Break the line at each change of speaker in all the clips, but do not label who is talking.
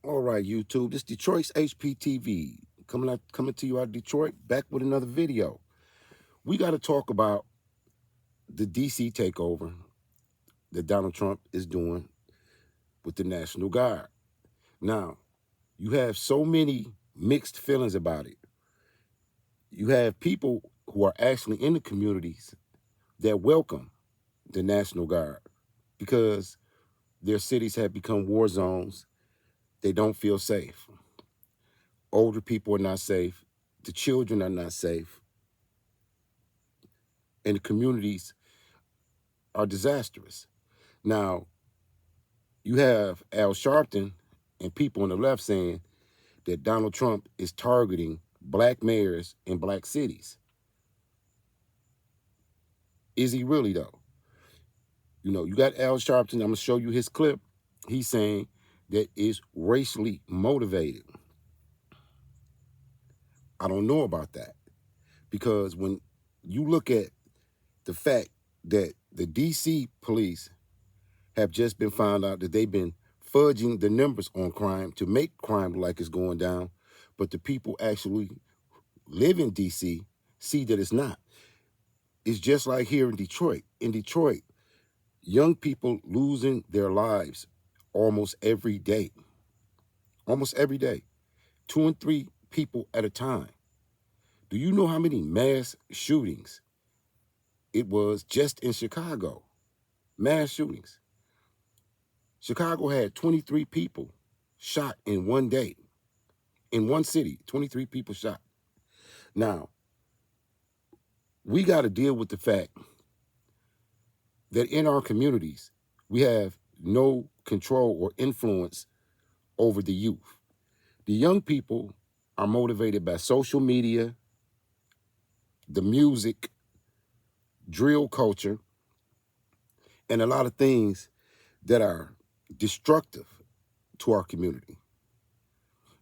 All right, YouTube. This Detroit's HPTV coming to you out of Detroit, back with another video. We got to talk about the DC takeover that Donald Trump is doing with the National Guard. Now, you have so many mixed feelings about it. You have people who are actually in the communities that welcome the National Guard because their cities have become war zones. They don't feel safe. Older people are not safe. The children are not safe. And the communities are disastrous. Now, you have Al Sharpton and people on the left saying that Donald Trump is targeting black mayors in black cities. Is he really, though? You know, you got Al Sharpton. I'm going to show you his clip. He's saying that it's racially motivated. I don't know about that because when you look at the fact that the DC police have just been found out that they've been fudging the numbers on crime to make crime like it's going down, but the people actually live in DC see that it's not. It's just like here in Detroit. In Detroit, young people losing their lives almost every day. Almost every day. 2 and 3 people at a time. Do you know how many mass shootings it was just in Chicago? Mass shootings. Chicago had 23 people shot in one day. In one city, 23 people shot. Now, we got to deal with the fact that in our communities, we have no control or influence over the youth. The young people are motivated by social media, the music, drill culture, and a lot of things that are destructive to our community.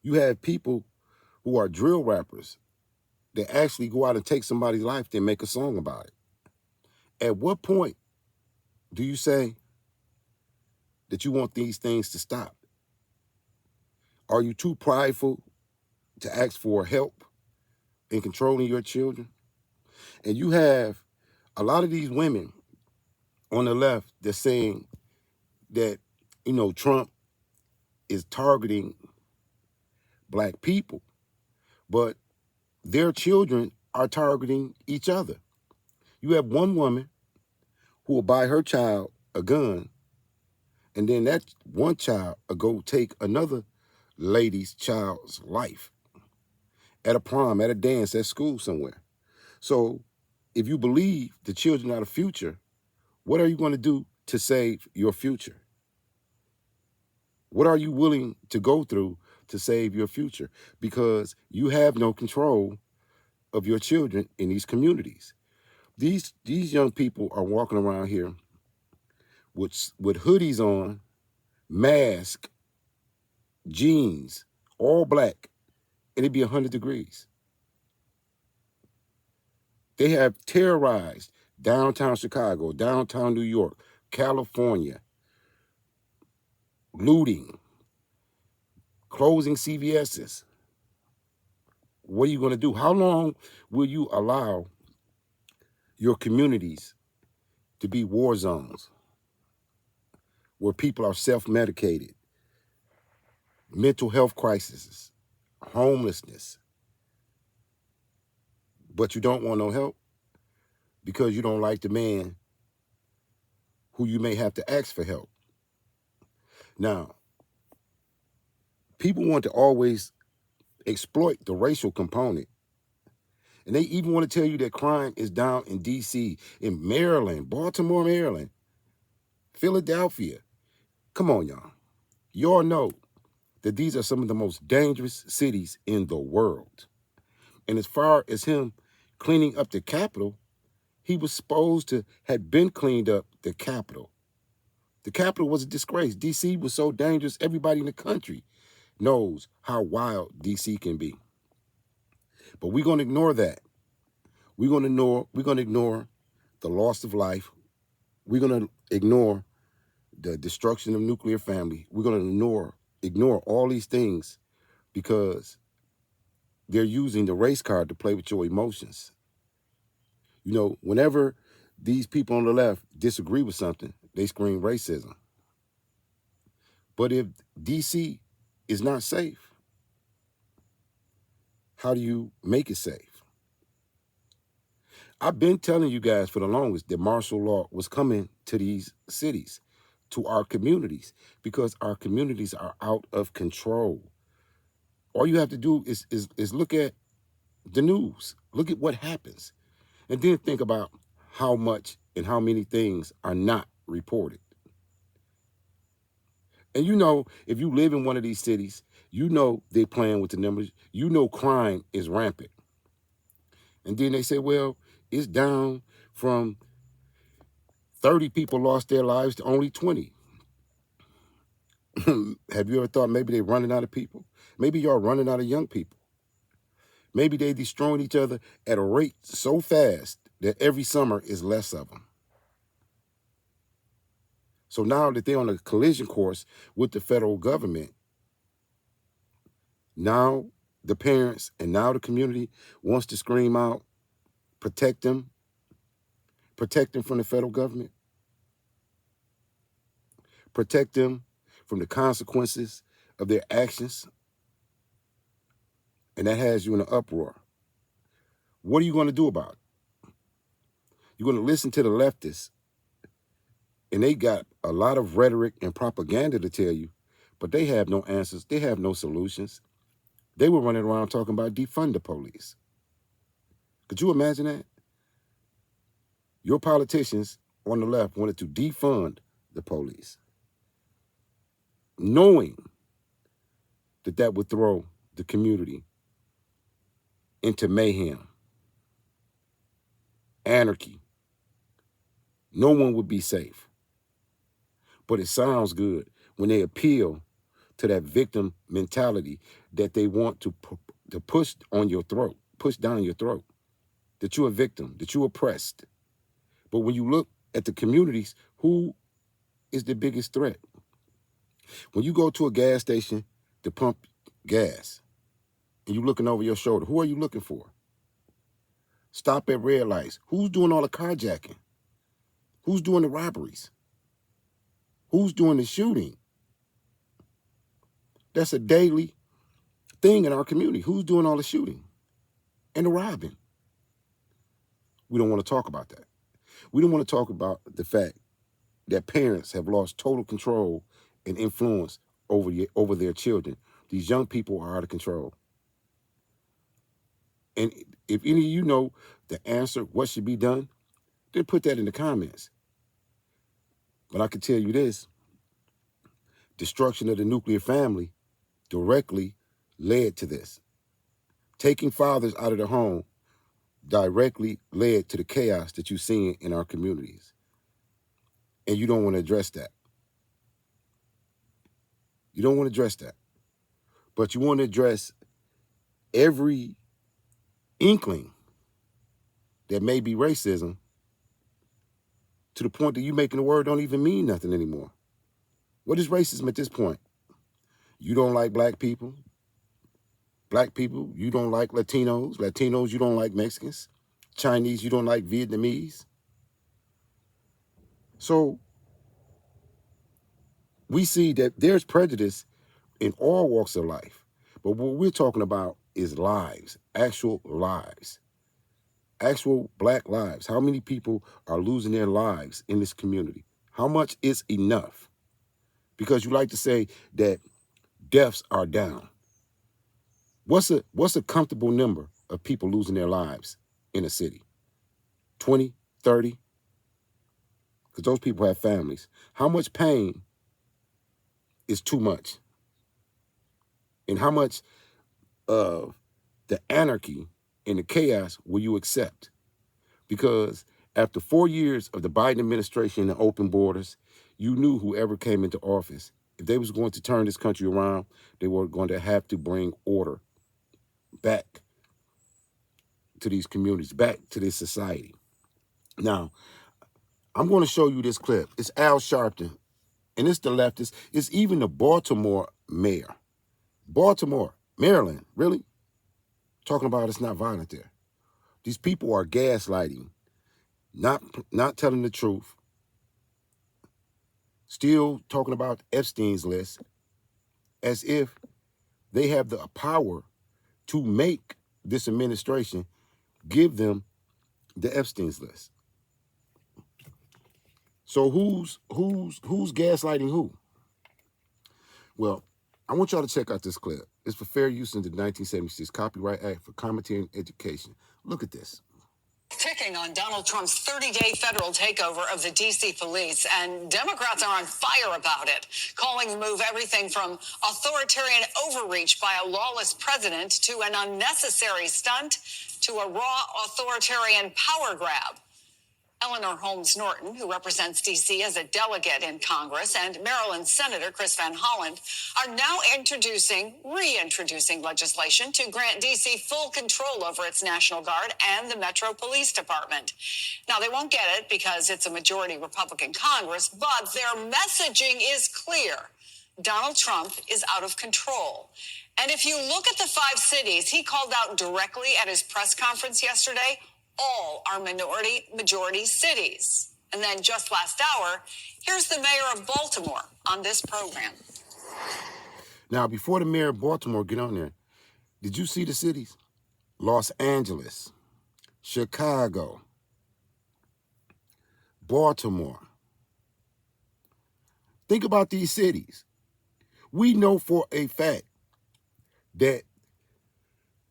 You have people who are drill rappers that actually go out and take somebody's life and make a song about it. At what point do you say that you want these things to stop? Are you too prideful to ask for help in controlling your children? And you have a lot of these women on the left that's saying that, you know, Trump is targeting black people, but their children are targeting each other. You have one woman who will buy her child a gun, and then that one child will go take another lady's child's life at a prom, at a dance, at school somewhere. So if you believe the children are the future, what are you going to do to save your future? What are you willing to go through to save your future? Because you have no control of your children in these communities. These young people are walking around here with hoodies on, mask, jeans, all black, and it'd be 100 degrees. They have terrorized downtown Chicago, downtown New York, California, looting, closing CVS's. What are you going to do? How long will you allow your communities to be war zones where people are self-medicated, mental health crises, homelessness, but you don't want no help because you don't like the man who you may have to ask for help? Now, people want to always exploit the racial component. And they even want to tell you that crime is down in D.C., in Maryland, Baltimore, Maryland, Philadelphia. Come on, y'all. Y'all know that these are some of the most dangerous cities in the world. And as far as him cleaning up the Capitol, he was supposed to have been cleaned up the Capitol. The Capitol was a disgrace. D.C. was so dangerous, everybody in the country knows how wild D.C. can be. But we're going to ignore that. We're going to ignore the loss of life. We're going to ignore the destruction of nuclear family. We're going to ignore ignore all these things because they're using the race card to play with your emotions. You know, whenever these people on the left disagree with something, they scream racism. But if DC is not safe, how do you make it safe? I've been telling you guys for the longest that martial law was coming to these cities, to our communities, because our communities are out of control. All you have to do is look at the news, look at what happens, and then think about how much and how many things are not reported. And you know, if you live in one of these cities, you know they're playing with the numbers. You know crime is rampant. And then they say, well, it's down from 30 people lost their lives to only 20. Have you ever thought maybe they're running out of people? Maybe y'all running out of young people. Maybe they destroying each other at a rate so fast that every summer is less of them. So now that they're on a collision course with the federal government, now the parents and now the community wants to scream out, protect them from the federal government, protect them from the consequences of their actions. And that has you in an uproar. What are you going to do about it? You're going to listen to the leftists, and they got a lot of rhetoric and propaganda to tell you, but they have no answers. They have no solutions. They were running around talking about defund the police. Could you imagine that? Your politicians on the left wanted to defund the police, knowing that that would throw the community into mayhem, anarchy. No one would be safe. But it sounds good when they appeal to that victim mentality that they want to push on your throat, push down your throat, that you're a victim, that you're oppressed. But when you look at the communities, who is the biggest threat? When you go to a gas station to pump gas and you're looking over your shoulder, who are you looking for? Stop at red lights. Who's doing all the carjacking? Who's doing the robberies? Who's doing the shooting? That's a daily thing in our community. Who's doing all the shooting and the robbing? We don't want to talk about that. We don't want to talk about the fact that parents have lost total control and influence over their children. These young people are out of control. And if any of you know the answer, what should be done, then put that in the comments. But I can tell you this, destruction of the nuclear family directly led to this. Taking fathers out of the home directly led to the chaos that you're seeing in our communities. And you don't want to address that. You don't want to address that. But you want to address every inkling that may be racism to the point that you making the word don't even mean nothing anymore. What is racism at this point? You don't like black people. Black people, you don't like Latinos. Latinos, you don't like Mexicans. Chinese, you don't like Vietnamese. So we see that there's prejudice in all walks of life. But what we're talking about is lives, actual lives, actual black lives. How many people are losing their lives in this community? How much is enough? Because you like to say that deaths are down. What's a comfortable number of people losing their lives in a city? 20, 30? Because those people have families. How much pain is too much? And how much of the anarchy and the chaos will you accept? Because after 4 years of the Biden administration and open borders, you knew whoever came into office, if they was going to turn this country around, they were going to have to bring order back to these communities, back to this society. Now, I'm going to show you this clip. It's Al Sharpton, and it's the leftist. It's even the Baltimore mayor. Baltimore, Maryland, really? Talking about it's not violent there. These people are gaslighting, not telling the truth, still talking about Epstein's list as if they have the power to make this administration give them the Epstein's list. So who's gaslighting who? Well, I want y'all to check out this clip. It's for fair use in the 1976 Copyright Act for Commentary and Education. Look at this.
Ticking on Donald Trump's 30-day federal takeover of the D.C. police, and Democrats are on fire about it, calling the move everything from authoritarian overreach by a lawless president to an unnecessary stunt to a raw authoritarian power grab. Eleanor Holmes Norton, who represents D.C. as a delegate in Congress, and Maryland Senator Chris Van Hollen are now reintroducing legislation to grant D.C. full control over its National Guard and the Metro Police Department. Now, they won't get it because it's a majority Republican Congress, but their messaging is clear. Donald Trump is out of control. And if you look at the 5 cities he called out directly at his press conference yesterday, all are majority cities. And then just last hour, here's the mayor of Baltimore on this program.
Now, before the mayor of Baltimore get on there, did you see the cities? Los Angeles, Chicago, Baltimore. Think about these cities. We know for a fact that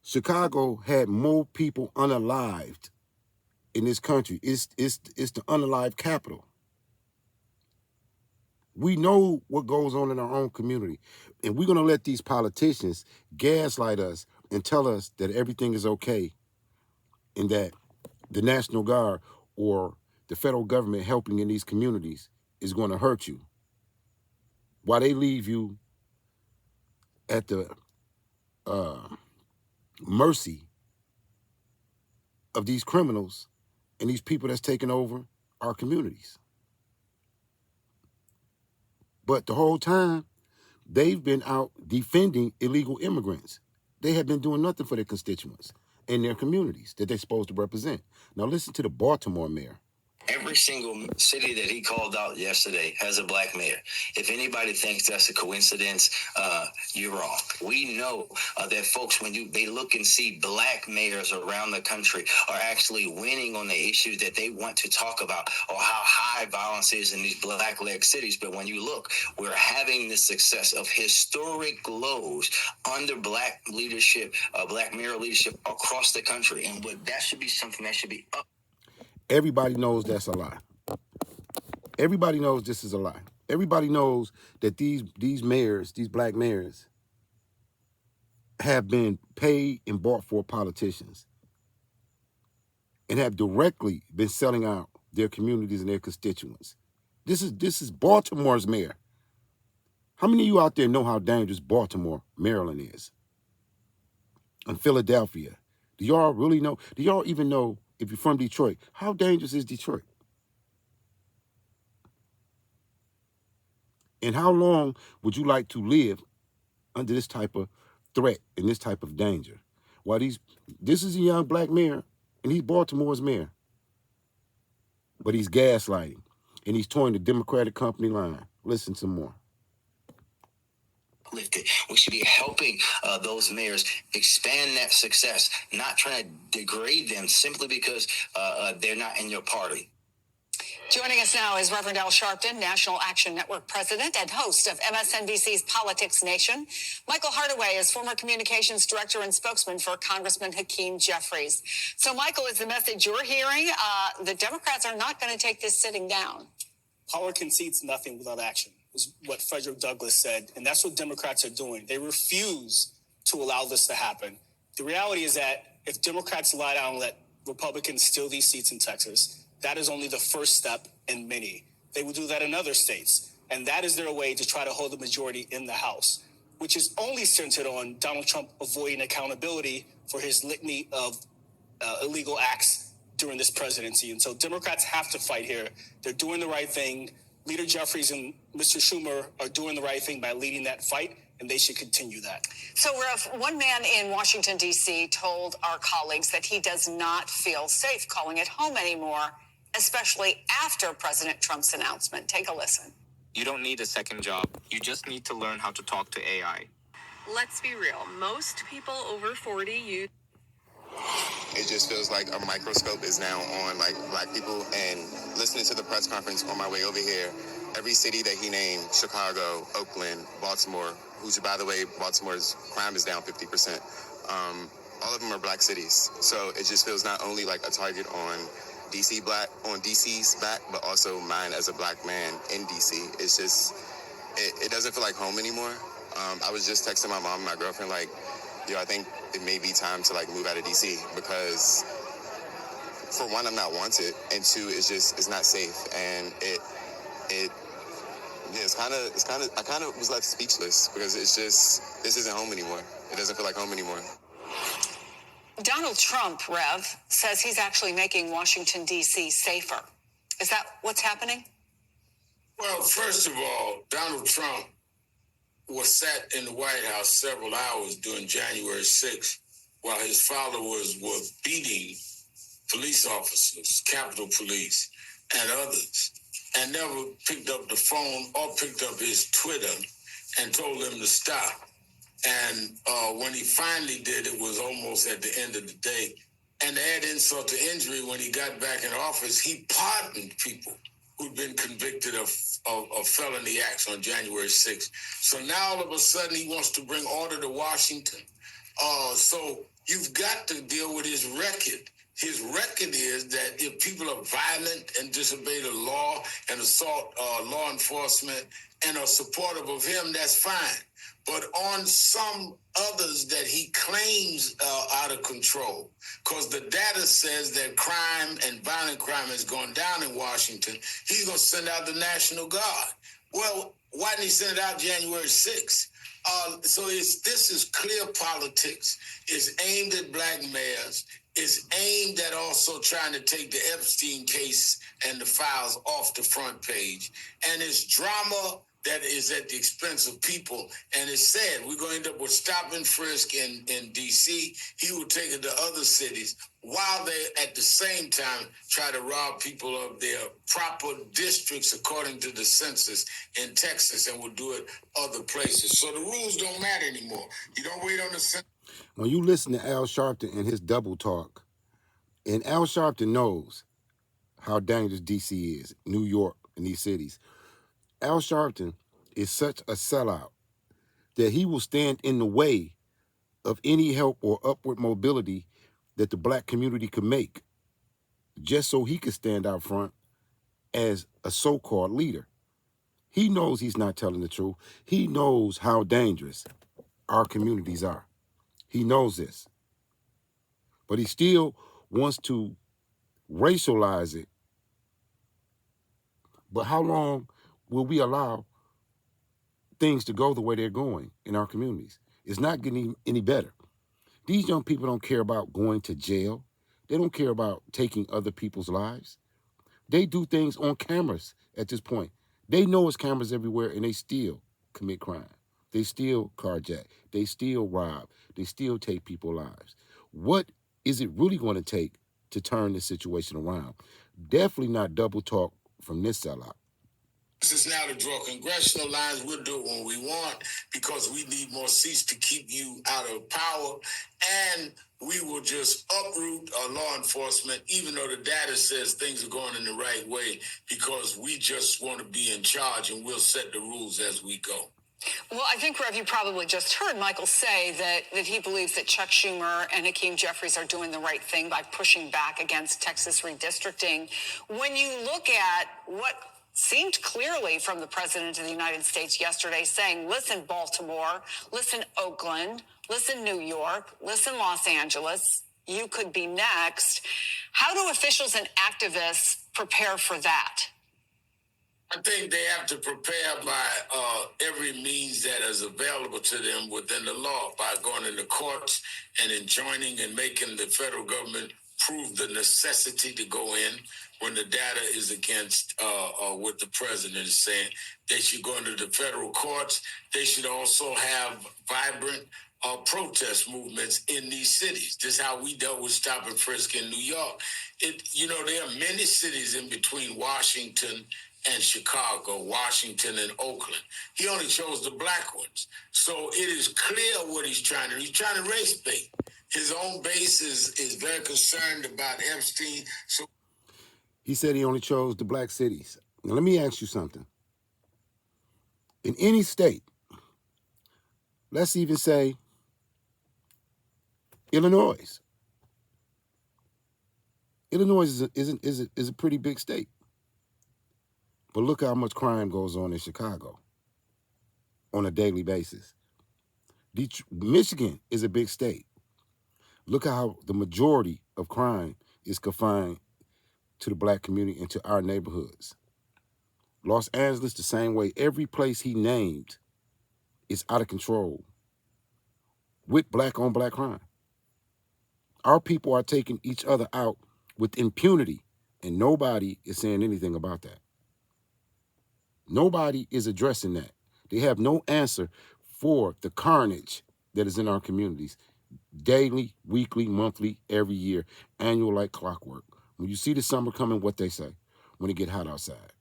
Chicago had more people unalived in this country. It's the unalived capital. We know what goes on in our own community. And we're going to let these politicians gaslight us and tell us that everything is okay and that the National Guard or the federal government helping in these communities is going to hurt you, while they leave you at the mercy of these criminals and these people that's taking over our communities. But the whole time, they've been out defending illegal immigrants. They have been doing nothing for their constituents and their communities that they're supposed to represent. Now listen to the Baltimore mayor.
Every single city that he called out yesterday has a black mayor. If anybody thinks that's a coincidence, you're wrong. We know that folks, when they look and see black mayors around the country are actually winning on the issues that they want to talk about, or how high violence is in these black-led cities. But when you look, we're having the success of historic lows under black leadership, black mayor leadership across the country. And that should be something that should be up.
Everybody knows that's a lie. Everybody knows this is a lie. Everybody knows that these mayors, these black mayors, have been paid and bought for politicians and have directly been selling out their communities and their constituents. This is Baltimore's mayor. How many of you out there know how dangerous Baltimore, Maryland is? And Philadelphia. Do y'all really know? Do y'all even know, if you're from Detroit, how dangerous is Detroit? And how long would you like to live under this type of threat and this type of danger? While this is a young black mayor, and he's Baltimore's mayor. But he's gaslighting, and he's toying the Democratic company line. Listen some more.
Lifted. We should be helping those mayors expand that success, not trying to degrade them simply because they're not in your party.
Joining us now is Reverend Al Sharpton, National Action Network president and host of MSNBC's Politics Nation. Michael Hardaway is former communications director and spokesman for Congressman Hakeem Jeffries. So, Michael, is the message you're hearing the Democrats are not going to take this sitting down?
Power concedes nothing without action, is what Frederick Douglass said, and that's what Democrats are doing. They refuse to allow this to happen. The reality is that if Democrats lie down and let Republicans steal these seats in Texas, that is only the first step in many. They will do that in other states, and that is their way to try to hold the majority in the House, which is only centered on Donald Trump avoiding accountability for his litany of illegal acts during this presidency. And so Democrats have to fight here. They're doing the right thing. Leader Jeffries and Mr. Schumer are doing the right thing by leading that fight, and they should continue that.
So, Rev, one man in Washington, D.C. told our colleagues that he does not feel safe calling it home anymore, especially after President Trump's announcement. Take a listen.
You don't need a second job. You just need to learn how to talk to AI.
Let's be real. Most people over 40 use.
It just feels like a microscope is now on like black people. And listening to the press conference on my way over here, every city that he named, Chicago, Oakland, Baltimore, which by the way, Baltimore's crime is down 50%. All of them are black cities. So it just feels not only like a target on DC's back, but also mine as a black man in DC. It's just, it doesn't feel like home anymore. I was just texting my mom and my girlfriend like, I think it may be time to like move out of DC because for one, I'm not wanted, and two, it's not safe, and I kind of was left speechless because it's just, this isn't home anymore. It doesn't feel like home anymore.
Donald Trump, Rev, says he's actually making Washington, D.C. safer. Is that what's happening?
Well, first of all, Donald Trump was sat in the White House several hours during January 6th while his followers were beating police officers, Capitol Police, and others, and never picked up the phone or picked up his Twitter and told them to stop. And when he finally did, it was almost at the end of the day. And to add insult to injury, when he got back in office, he pardoned people who'd been convicted of felony acts on January 6th. So now all of a sudden he wants to bring order to Washington. So you've got to deal with his record. His record is that if people are violent and disobey the law and assault law enforcement and are supportive of him, that's fine. But on some others that he claims are out of control, because the data says that crime and violent crime has gone down in Washington, he's going to send out the National Guard. Well, why didn't he send it out January 6th? So this is clear politics. It's aimed at black mayors. It's aimed at also trying to take the Epstein case and the files off the front page. And it's drama that is at the expense of people. And it's sad. We're going to end up with stop and frisk in D.C. He will take it to other cities while they, at the same time, try to rob people of their proper districts according to the census in Texas, and will do it other places. So the rules don't matter anymore. You don't wait on the census.
When you listen to Al Sharpton and his double talk, and Al Sharpton knows how dangerous D.C. is, New York, and these cities. Al Sharpton is such a sellout that he will stand in the way of any help or upward mobility that the black community could make, just so he could stand out front as a so-called leader. He knows he's not telling the truth. He knows how dangerous our communities are. He knows this. But he still wants to racialize it. But how long will we allow things to go the way they're going in our communities? It's not getting any better. These young people don't care about going to jail. They don't care about taking other people's lives. They do things on cameras at this point. They know it's cameras everywhere, and they still commit crime. They still carjack. They still rob. They still take people's lives. What is it really going to take to turn this situation around? Definitely not double talk from this sellout.
This is now to draw congressional lines. We'll do it when we want because we need more seats to keep you out of power. And we will just uproot our law enforcement, even though the data says things are going in the right way, because we just want to be in charge and we'll set the rules as we go.
Well, I think, Rev, you probably just heard Michael say that he believes that Chuck Schumer and Hakeem Jeffries are doing the right thing by pushing back against Texas redistricting. When you look at what seemed clearly from the President of the United States yesterday saying, listen, Baltimore, listen, Oakland, listen, New York, listen, Los Angeles, you could be next. How do officials and activists prepare for that?
I think they have to prepare by every means that is available to them within the law, by going into courts and enjoining and making the federal government prove the necessity to go in when the data is against what the president is saying. They should go into the federal courts. They should also have vibrant protest movements in these cities. This is how we dealt with stop and frisk in New York. There are many cities in between Washington and Chicago, Washington and Oakland. He only chose the black ones. So it is clear what he's trying to do. He's trying to race bait. His own base is very concerned about Epstein. So
he said he only chose the black cities. Now, let me ask you something. In any state, let's even say Illinois. Illinois is a pretty big state. But look how much crime goes on in Chicago on a daily basis. Michigan is a big state. Look how the majority of crime is confined to the black community and to our neighborhoods. Los Angeles, the same way. Every place he named is out of control with black-on-black crime. Our people are taking each other out with impunity, and nobody is saying anything about that. Nobody is addressing that. They have no answer for the carnage that is in our communities. Daily, weekly, monthly, every year, annual like clockwork. When you see the summer coming, what they say when it get hot outside.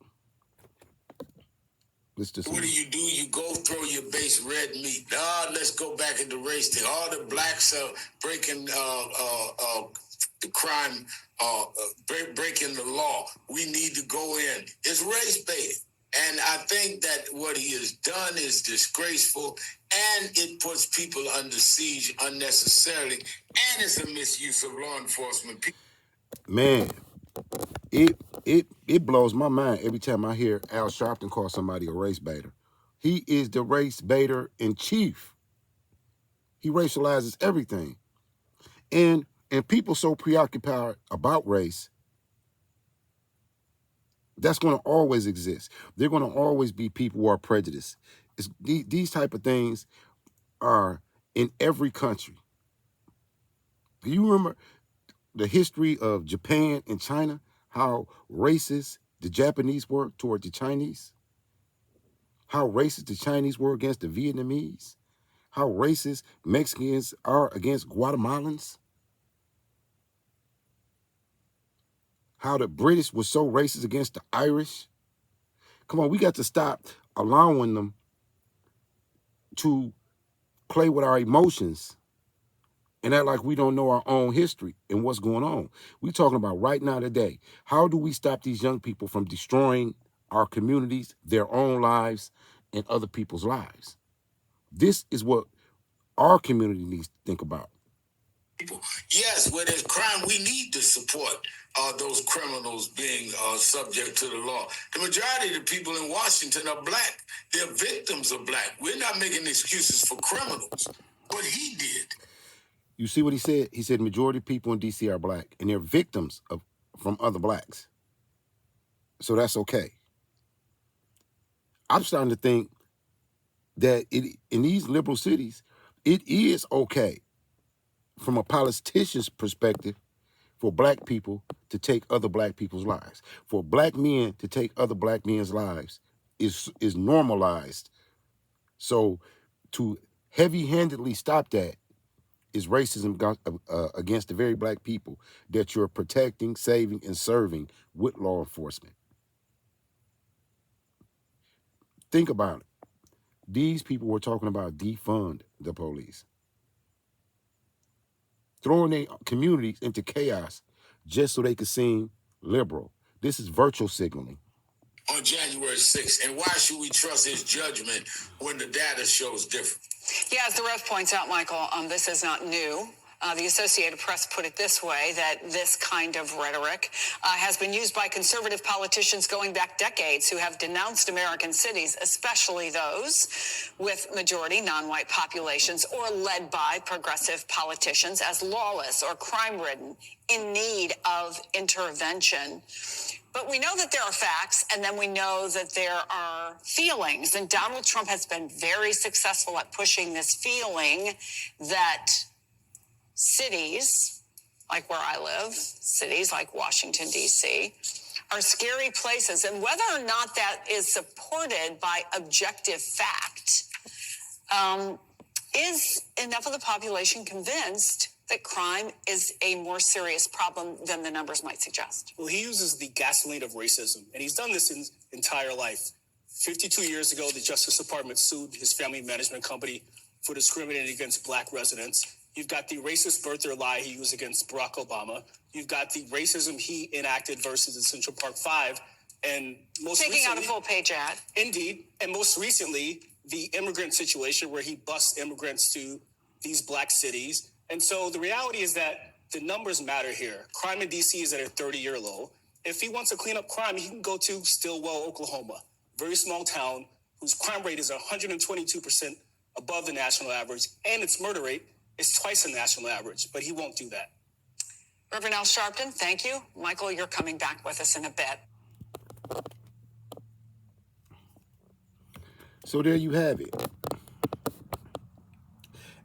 What do? You go throw your base red meat. Let's go back into race thing. All the blacks are breaking the crime, breaking the law. We need to go in. It's race baiting. And I think that what he has done is disgraceful, and it puts people under siege unnecessarily, and it's a misuse of law enforcement.
Man, it blows my mind every time I hear Al Sharpton call somebody a race baiter. He is the race baiter in chief. He racializes everything. And people so preoccupied about race, that's going to always exist. They're going to always be people who are prejudiced. These type of things are in every country. Do you remember the history of Japan and China, how racist the Japanese were toward the Chinese? How racist the Chinese were against the Vietnamese? How racist Mexicans are against Guatemalans? How the British were so racist against the Irish? Come on, we got to stop allowing them to play with our emotions and act like we don't know our own history and what's going on. We're talking about right now today. How do we stop these young people from destroying our communities, their own lives, and other people's lives? This is what our community needs to think about.
Yes, where there's crime, we need to support those criminals being subject to the law. The majority of the people in Washington are black. They're victims of black. We're not making excuses for criminals. What he did.
You see what he said? He said majority of people in D.C. are black, and they're victims from other blacks. So that's okay. I'm starting to think that in these liberal cities, it is okay from a politician's perspective for black people to take other black people's lives. For black men to take other black men's lives is normalized. So to heavy-handedly stop that is racism against the very black people that you're protecting, saving, and serving with law enforcement. Think about it. These people were talking about defund the police, throwing their communities into chaos just so they could seem liberal. This is virtual signaling.
On January 6th, and why should we trust his judgment when the data shows different?
Yeah, as the ref points out, Michael, this is not new. The Associated Press put it this way, that this kind of rhetoric has been used by conservative politicians going back decades who have denounced American cities, especially those with majority non-white populations or led by progressive politicians, as lawless or crime-ridden, in need of intervention. But we know that there are facts, and then we know that there are feelings. And Donald Trump has been very successful at pushing this feeling that cities like where I live, cities like Washington, D.C., are scary places. And whether or not that is supported by objective fact, is enough of the population convinced that crime is a more serious problem than the numbers might suggest?
Well, he uses the gasoline of racism, and he's done this his entire life. 52 years ago, the Justice Department sued his family management company for discriminating against black residents. You've got the racist birther lie he used against Barack Obama. You've got the racism he enacted versus in Central Park 5. And most
taking
recently,
out a full-page ad.
Indeed. And most recently, the immigrant situation where he busts immigrants to these black cities. And so the reality is that the numbers matter here. Crime in D.C. is at a 30-year low. If he wants to clean up crime, he can go to Stillwell, Oklahoma, very small town whose crime rate is 122% above the national average, and its murder rate is twice the national average, but he won't do that.
Reverend Al Sharpton, thank you. Michael, you're coming back with us in a bit.
So there you have it.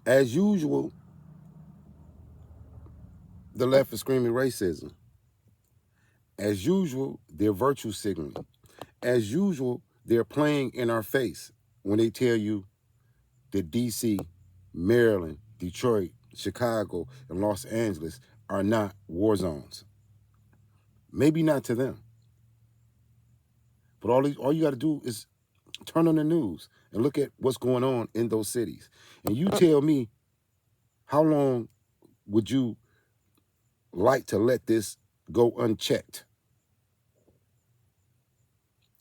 As usual, the left is screaming racism. As usual, they're virtue signaling. As usual, they're playing in our face when they tell you that D.C., Maryland, Detroit, Chicago, and Los Angeles are not war zones. Maybe not to them. But all you got to do is turn on the news and look at what's going on in those cities. And you tell me, how long would you like to let this go unchecked?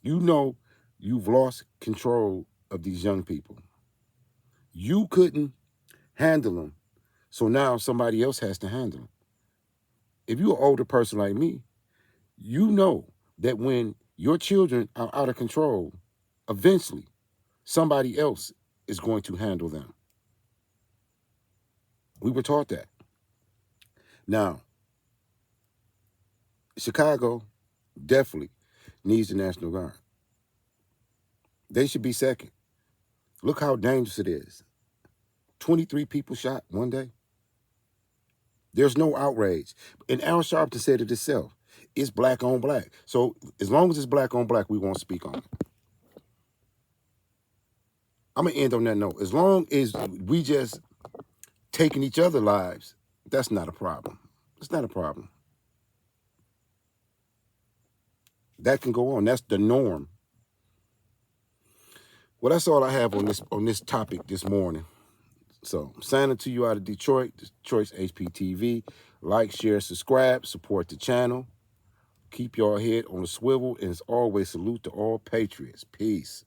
You know you've lost control of these young people. You couldn't handle them, so now somebody else has to handle them. If you're an older person like me, you know that when your children are out of control, eventually somebody else is going to handle them. We were taught that. Now, Chicago definitely needs the National Guard. They should be second. Look how dangerous it is. 23 people shot one day. There's no outrage. And Al Sharpton said it himself. It's black on black. So as long as it's black on black, we won't speak on it. I'm going to end on that note. As long as we just taking each other's lives, that's not a problem. It's not a problem. That can go on. That's the norm. Well, that's all I have on this topic this morning. So I'm signing to you out of Detroit, Detroit's HPTV. Like, share, subscribe, support the channel. Keep your head on the swivel, and as always, salute to all patriots. Peace.